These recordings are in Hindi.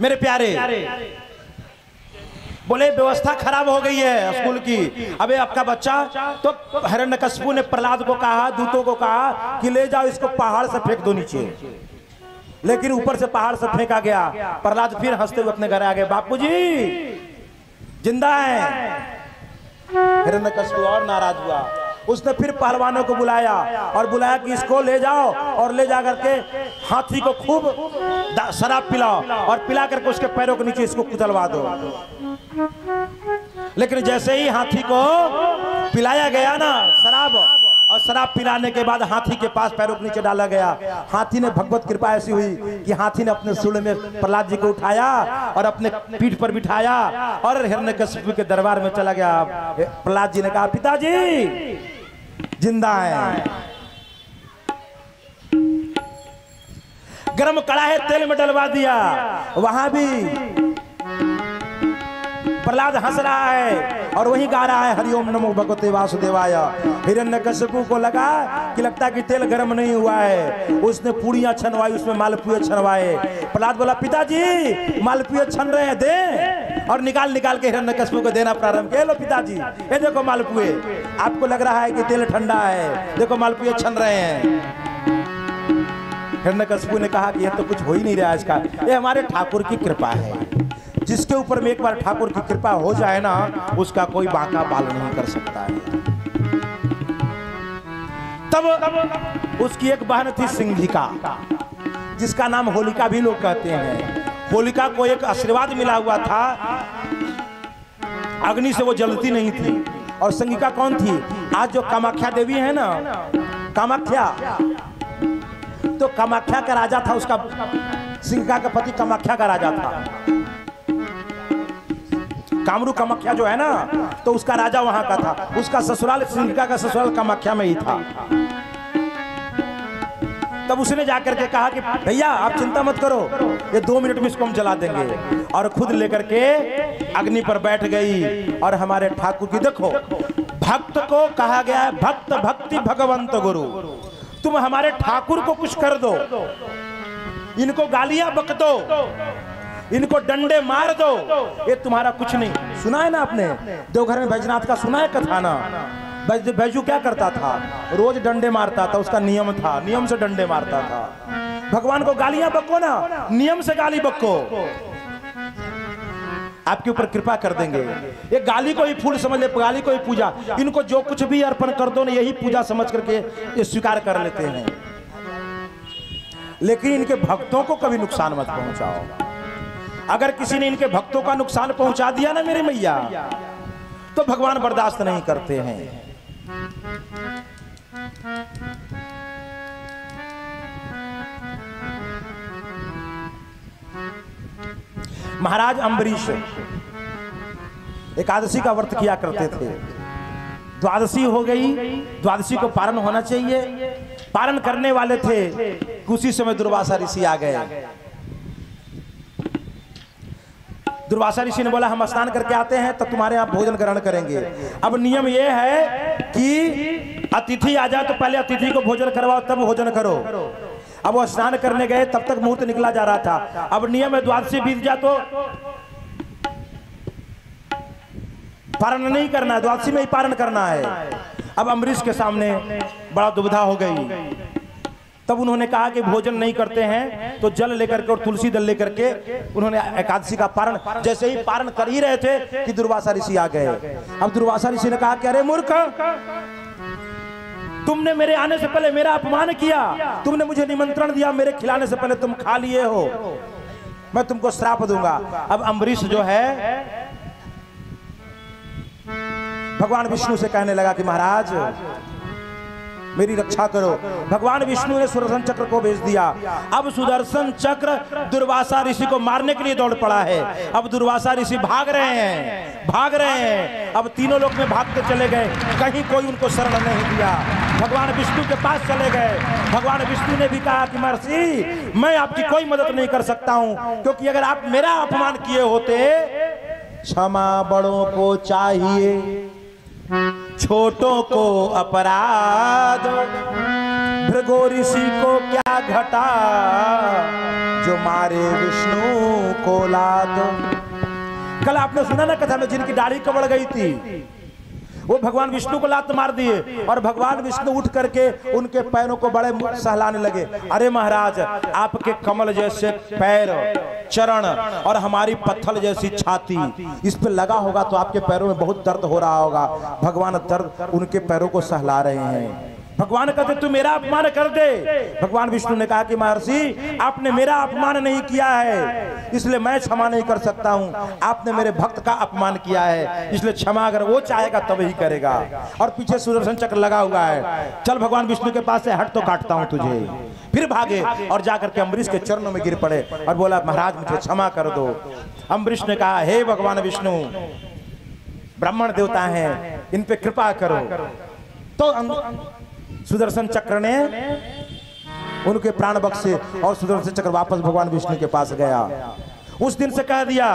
मेरे प्यारे, बोले व्यवस्था खराब हो गई है स्कूल की। अबे आपका बच्चा तो हिरण्यकशिपु ने प्रहलाद को कहा, दूतों को कहा कि ले जाओ इसको पहाड़ से फेंक दो नीचे, लेकिन ऊपर से पहाड़ से फेंका गया। प्रहलाद फिर हंसते हुए अपने घर आ गए, बापूजी जिंदा है। हिरण्यकशिपु और नाराज हुआ। उसने फिर पहलवानों को बुलाया और बुलाया कि इसको ले जाओ और ले जा करके हाथी को खूब शराब पिलाओ और पिला करके उसके पैरों के नीचे इसको कुचलवा दो। लेकिन जैसे ही हाथी को पिलाया गया ना शराब, और शराब पिलाने के बाद हाथी के पास पैरों के नीचे डाला गया, हाथी ने भगवत कृपा ऐसी हुई कि हाथी ने अपने सूंड में प्रहलाद जी को उठाया और अपने पीठ पर बिठाया और हिरण्यकशिपु के दरबार में चला गया। प्रहलाद जी ने कहा, पिताजी जिंदा है। गरम कड़ाहे तेल में डलवा दिया, वहां भी प्रहलाद हंस रहा है और वही गा रहा है, हरिओम नमो भगवते वासुदेवाय। हिरण्यकशिपु को लगा कि लगता कि तेल गर्म नहीं हुआ है, उसने पूड़ियां छनवाई, उसमें मालपुए छनवाए। प्रहलाद बोला, पिताजी मालपुए छन रहे हैं, दे। और निकाल निकाल के हिरण्यकशिपु को देना प्रारंभ किया। लो पिताजी, ये देखो मालपुए, आपको लग रहा है कि तेल ठंडा है, देखो मालपुए छन रहे हैं। हिरण्यकशिपु ने कहा कि ये तो कुछ हो ही नहीं रहा इसका, ये हमारे ठाकुर की कृपा है। जिसके ऊपर में एक बार ठाकुर की कृपा हो जाए ना, उसका कोई बांका बाल नहीं कर सकता है। तब उसकी एक बहन थी सिंघिका, जिसका नाम होलिका भी लोग कहते हैं। होलिका को एक आशीर्वाद मिला हुआ था, अग्नि से वो जलती नहीं थी। और सिंघिका कौन थी? आज जो कामाख्या देवी है ना, कामाख्या, तो कामाख्या का राजा था उसका, सिंघिका का पति कामाख्या का राजा था। कामरू कामाख्या जो है ना, तो उसका राजा वहां का था। उसका ससुराल, सिंघिका का ससुराल कामाख्या में ही था। तब उसने जाकर के कहा कि भैया आप चिंता मत करो, ये 2 मिनट में इसको हम जला देंगे। और खुद लेकर के अग्नि पर बैठ गई। और हमारे ठाकुर की देखो, भक्त को कहा गया है भक्त भक्ति भगवंत गुरु। तुम हमारे ठाकुर को कुछ कर दो, इनको गालियां बक दो, इनको डंडे मार दो, ये तुम्हारा कुछ नहीं। सुना है ना आपने देवघर में बैजनाथ का, सुना है कथा ना? बैजू क्या करता था? रोज डंडे मारता था, उसका नियम था, नियम से डंडे मारता था। भगवान को गालियां बको ना, नियम से गाली बको, आपके ऊपर कृपा कर देंगे। ये गाली को ही फूल समझ ले, गाली को ही पूजा, इनको जो कुछ भी अर्पण कर दो ना, यही पूजा समझ करके ये स्वीकार कर लेते हैं। लेकिन इनके भक्तों को कभी नुकसान मत पहुंचाओ। अगर किसी ने इनके भक्तों का नुकसान पहुंचा दिया ना मेरी मैया, तो भगवान बर्दाश्त नहीं करते हैं। महाराज अम्बरीश एकादशी का व्रत किया करते थे। द्वादशी हो गई, द्वादशी को पारण होना चाहिए। पारण करने वाले थे, उसी समय दुर्वासा ऋषि आ गए। दुर्वासा ऋषि ने बोला, हम स्नान करके आते हैं तब तुम्हारे यहाँ भोजन ग्रहण करेंगे। अब नियम यह है कि अतिथि आ जाए तो पहले अतिथि को भोजन करवाओ, तब भोजन करो। अब वो स्नान करने गए, तब तक मुहूर्त निकला जा रहा था। अब नियम है द्वादशी बीत जाए तो पारण नहीं करना है, द्वादशी में ही पारण करना है। अब अम्बरीश के सामने बड़ा दुविधा हो गई। तब उन्होंने कहा कि भोजन नहीं करते हैं, तो जल लेकर के और तुलसी दल लेकर के उन्होंने एकादशी का पारण, जैसे ही पारण कर ही रहे थे कि दुर्वासा ऋषि आ गए। अब दुर्वासा ऋषि ने कहा कि अरे मूर्ख, तुमने मेरे आने से पहले मेरा अपमान किया, तुमने मुझे निमंत्रण दिया, मेरे खिलाने से पहले तुम खा लिए हो, मैं तुमको श्राप दूंगा। अब अम्बरीश जो है भगवान विष्णु से कहने लगा कि महाराज मेरी रक्षा करो। भगवान विष्णु ने सुदर्शन चक्र को भेज दिया। अब सुदर्शन चक्र दुर्वासा ऋषि को मारने के लिए दौड़ पड़ा है। अब दुर्वासा ऋषि भाग रहे हैं, भाग रहे हैं। अब तीनों लोग में भागते चले गए, कहीं कोई उनको शरण नहीं दिया। भगवान विष्णु के पास चले गए। भगवान विष्णु ने भी कहा कि महर्षि, मैं आपकी कोई मदद नहीं कर सकता हूं, क्योंकि अगर आप मेरा अपमान किए होते, क्षमा बड़ों को चाहिए, छोटों को अपराध, भृगु को ऋषि को क्या घटा, जो मारे विष्णु को लात। कल आपने सुना ना कथा में, जिनकी दाढ़ी कबड़ गई थी वो भगवान विष्णु को लात मार दिए और भगवान विष्णु उठ करके उनके पैरों को बड़े सहलाने लगे। अरे महाराज, आपके कमल जैसे पैर, चरण और हमारी पत्थर जैसी छाती, इस पे लगा होगा तो आपके पैरों में बहुत दर्द हो रहा होगा। भगवान दर्द उनके पैरों को सहला रहे हैं। भगवान कहते तू मेरा अपमान कर दे। भगवान विष्णु ने कहा कि महर्षि, आपने मेरा अपमान नहीं किया है इसलिए मैं क्षमा नहीं कर सकता हूं। आपने मेरे भक्त का अपमान किया है इसलिए क्षमा अगर वो चाहेगा तब ही करेगा। और पीछे सुदर्शन चक्र लगा हुआ है। चल भगवान विष्णु के पास से हट तो काटता हूं तुझे। फिर भागे और जाकर के अम्बरीश के चरणों में गिर पड़े और बोला महाराज मुझे क्षमा कर दो। अम्बरीश ने कहा हे भगवान विष्णु, ब्राह्मण देवता हैं, इन पे कृपा करो। तो सुदर्शन चक्र ने उनके प्राण बख्शे और सुदर्शन चक्र वापस भगवान विष्णु के पास गया। उस दिन से कह दिया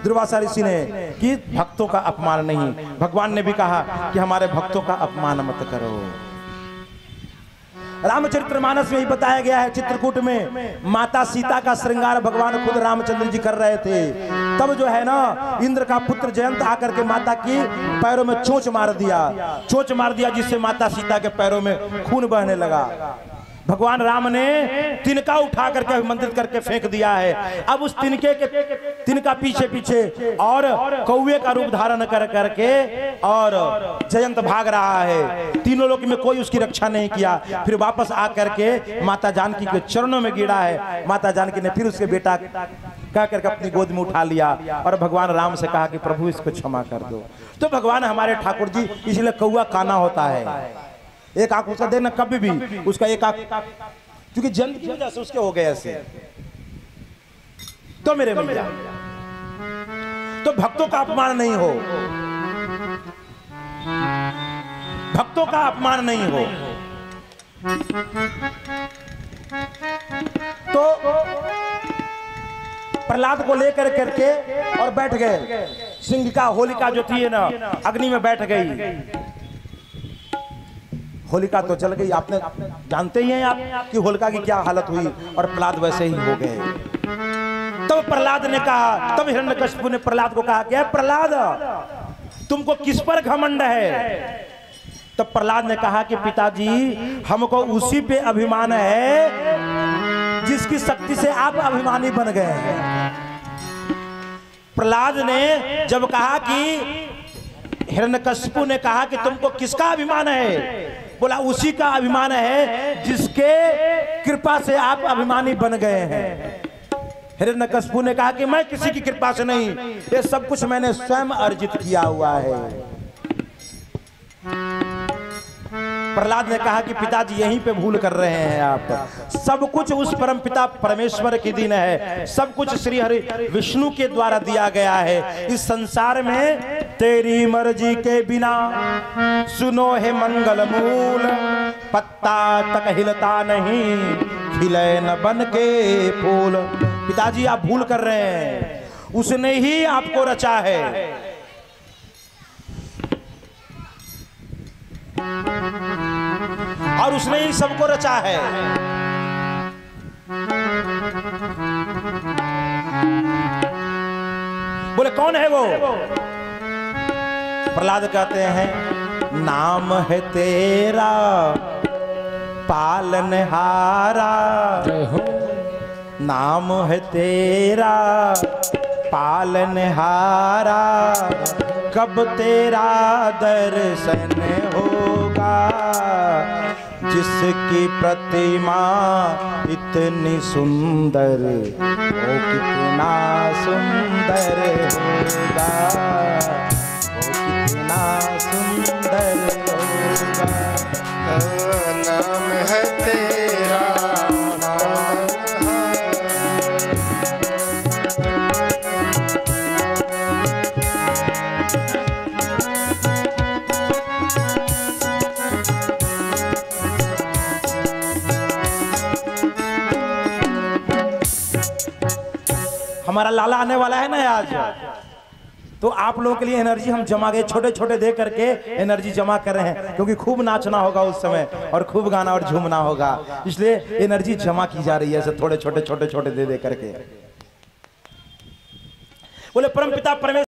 दुर्वासा ऋषि ने कि भक्तों का अपमान नहीं। भगवान ने भी कहा कि हमारे भक्तों का अपमान मत करो। रामचरितमानस में ही बताया गया है, चित्रकूट में माता सीता का श्रृंगार भगवान खुद रामचंद्र जी कर रहे थे। तब जो है ना, इंद्र का पुत्र जयंत आकर के माता की पैरों में चोंच मार दिया जिससे माता सीता के पैरों में खून बहने लगा। भगवान राम ने तिनका उठा करके अभिमंत्रित करके फेंक दिया है। अब उस तिनका पीछे पीछे और कौवे का रूप धारण कर करके और जयंत भाग रहा है। तीनों लोक में कोई उसकी रक्षा नहीं किया। फिर वापस आकर के माता जानकी के चरणों में गिरा है। माता जानकी ने फिर उसके बेटा कह करके अपनी गोद में उठा लिया और भगवान राम से कहा कि प्रभु इसको क्षमा कर दो। तो भगवान हमारे ठाकुर जी, इसलिए कौवा काना होता है। एक आंख उसका देखना कभी भी, उसका एक आंख क्योंकि जन्म की वजह से उसके हो गए ऐसे। तो मेरे भैया, तो भक्तों का अपमान नहीं हो, भक्तों का अपमान नहीं हो। तो प्रहलाद को लेकर करके और बैठ गए। सिंहिका होलिका जो थी ना, अग्नि में बैठ गई। होलिका तो चल गई, आपने जानते ही हैं आप कि होलिका की क्या हालत हुई और प्रहलाद वैसे ही हो गए। तब प्रहलाद ने कहा, तब हिरण्यकशिपु ने प्रहलाद को कहा क्या प्रहलाद, तुमको किस पर घमंड है? तब प्रहलाद ने कहा कि पिताजी, हमको उसी पे अभिमान है जिसकी शक्ति से आप अभिमानी बन गए हैं। प्रहलाद ने जब कहा कि हिरण्यकशिपु ने कहा कि तुमको किसका अभिमान है, बोला उसी का अभिमान है जिसके कृपा से आप अभिमानी बन गए हैं। हिरण्यकशिपु ने कहा कि मैं किसी की कृपा से नहीं, ये सब कुछ मैंने स्वयं अर्जित किया हुआ है। प्रहलाद ने कहा कि पिताजी यहीं पे भूल कर रहे हैं आप। सब कुछ उस परम पिता परमेश्वर के दिन है, सब कुछ श्री हरि विष्णु के द्वारा दिया गया है। इस संसार में तेरी मर्जी के बिना सुनो है मंगल मूल, पत्ता तक हिलता नहीं, खिले न बन के फूल। पिताजी आप भूल कर रहे हैं, उसने ही आपको रचा है। और उसने ही सबको रचा है। बोले कौन है वो? प्रहलाद कहते हैं नाम है तेरा पालनहारा, नाम है तेरा पालनहारा, कब तेरा दर्शन होगा, जिसकी प्रतिमा इतनी सुंदर, वो कितना सुंदर होगा, वो कितना सुंदर होगा। नाम है तेरा हमारा लाला आने वाला है ना आज, तो आप लोगों के लिए एनर्जी हम जमा गए, छोटे छोटे दे करके एनर्जी जमा कर रहे हैं, क्योंकि खूब नाचना होगा उस समय और खूब गाना और झूमना होगा, इसलिए एनर्जी जमा की जा रही है ऐसे थोड़े छोटे दे करके। बोले परमपिता परमेश्वर